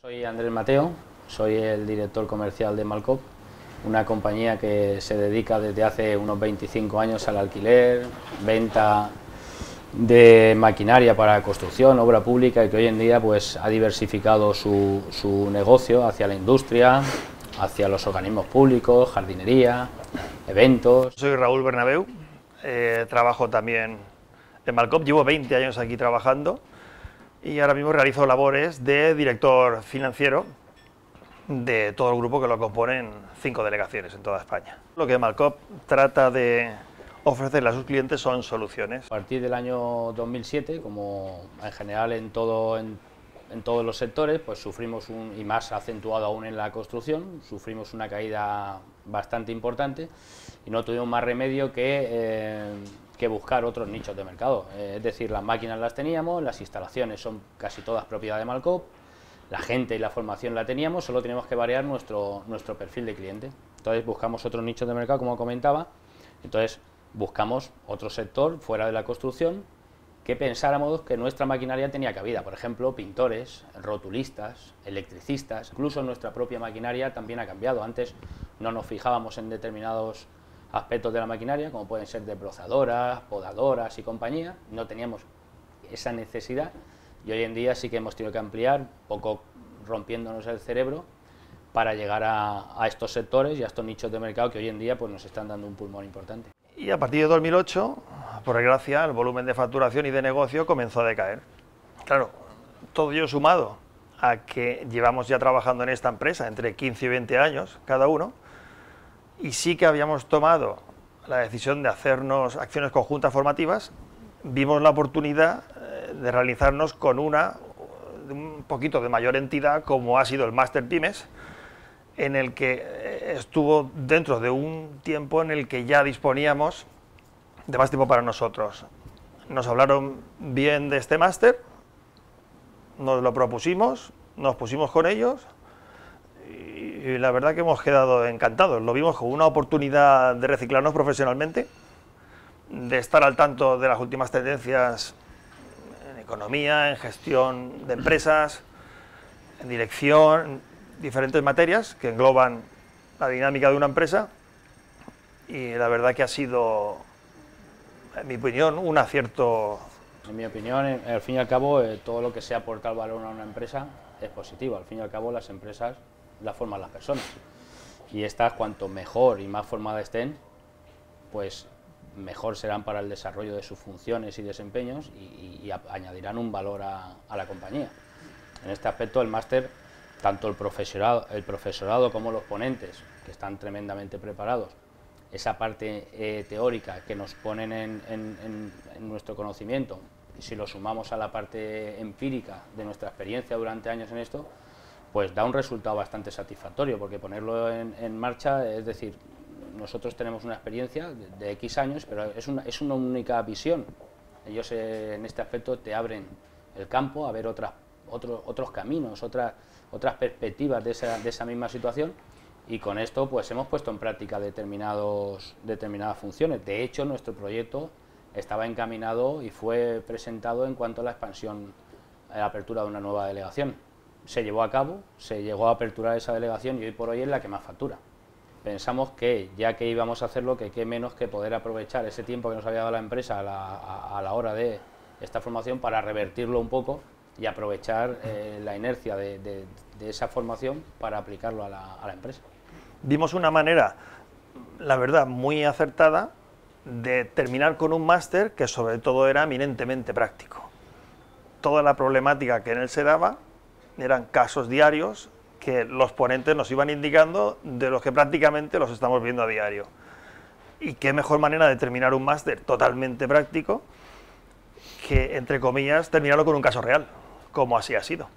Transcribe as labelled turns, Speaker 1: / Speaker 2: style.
Speaker 1: Soy Andrés Mateo, soy el director comercial de Malcoop, una compañía que se dedica desde hace unos 25 años al alquiler, venta de maquinaria para construcción, obra pública, y que hoy en día pues ha diversificado su negocio hacia la industria, hacia los organismos públicos, jardinería, eventos.
Speaker 2: Soy Raúl Bernabeu, trabajo también en Malcoop, llevo 20 años aquí trabajando y ahora mismo realizo labores de director financiero de todo el grupo que lo componen 5 delegaciones en toda España. Lo que Malcoop trata de ofrecerle a sus clientes son soluciones.
Speaker 1: A partir del año 2007, como en general en todos los sectores, pues sufrimos, y más acentuado aún en la construcción, sufrimos una caída bastante importante y no tuvimos más remedio que buscar otros nichos de mercado. Es decir, las máquinas las teníamos, las instalaciones son casi todas propiedad de Malcoop, la gente y la formación la teníamos, solo teníamos que variar nuestro perfil de cliente. Entonces buscamos otros nichos de mercado, como comentaba, entonces buscamos otro sector fuera de la construcción que pensáramos que nuestra maquinaria tenía cabida, por ejemplo, pintores, rotulistas, electricistas, incluso nuestra propia maquinaria también ha cambiado. Antes no nos fijábamos en determinados aspectos de la maquinaria, como pueden ser desbrozadoras, podadoras y compañía, no teníamos esa necesidad y hoy en día sí que hemos tenido que ampliar, un poco rompiéndonos el cerebro, para llegar a estos sectores y a estos nichos de mercado que hoy en día pues, nos están dando un pulmón importante.
Speaker 2: Y a partir de 2008, por desgracia, el volumen de facturación y de negocio comenzó a decaer. Claro, todo ello sumado a que llevamos ya trabajando en esta empresa entre 15 y 20 años cada uno, y sí que habíamos tomado la decisión de hacernos acciones conjuntas formativas, vimos la oportunidad de realizarnos con un poquito de mayor entidad como ha sido el Máster Pymes, en el que estuvo dentro de un tiempo en el que ya disponíamos de más tiempo para nosotros. Nos hablaron bien de este máster, nos lo propusimos, nos pusimos con ellos y la verdad que hemos quedado encantados. Lo vimos como una oportunidad de reciclarnos profesionalmente, de estar al tanto de las últimas tendencias en economía, en gestión de empresas, en dirección, diferentes materias que engloban la dinámica de una empresa, y la verdad que ha sido, en mi opinión, un acierto.
Speaker 1: En mi opinión, al fin y al cabo, todo lo que sea aportar valor a una empresa es positivo. Al fin y al cabo, las empresas las forman las personas y estas, cuanto mejor y más formadas estén, pues mejor serán para el desarrollo de sus funciones y desempeños y añadirán un valor a la compañía. En este aspecto, el máster, tanto el profesorado como los ponentes, que están tremendamente preparados, esa parte teórica que nos ponen en nuestro conocimiento, y si lo sumamos a la parte empírica de nuestra experiencia durante años en esto, pues da un resultado bastante satisfactorio, porque ponerlo en marcha, es decir, nosotros tenemos una experiencia de X años, pero es una única visión. Ellos en este aspecto te abren el campo a ver otros caminos, otras perspectivas de esa misma situación, y con esto pues hemos puesto en práctica determinadas funciones. De hecho, nuestro proyecto estaba encaminado y fue presentado en cuanto a la expansión, a la apertura de una nueva delegación. Se llevó a cabo, se llegó a aperturar esa delegación y hoy por hoy es la que más factura. Pensamos que, ya que íbamos a hacerlo, que qué menos que poder aprovechar ese tiempo que nos había dado la empresa a la hora de esta formación para revertirlo un poco y aprovechar la inercia de esa formación para aplicarlo a la empresa.
Speaker 2: Vimos una manera, la verdad, muy acertada de terminar con un máster que sobre todo era eminentemente práctico. Toda la problemática que en él se daba eran casos diarios que los ponentes nos iban indicando, de los que prácticamente los estamos viendo a diario. Y qué mejor manera de terminar un máster totalmente práctico que, entre comillas, terminarlo con un caso real, como así ha sido.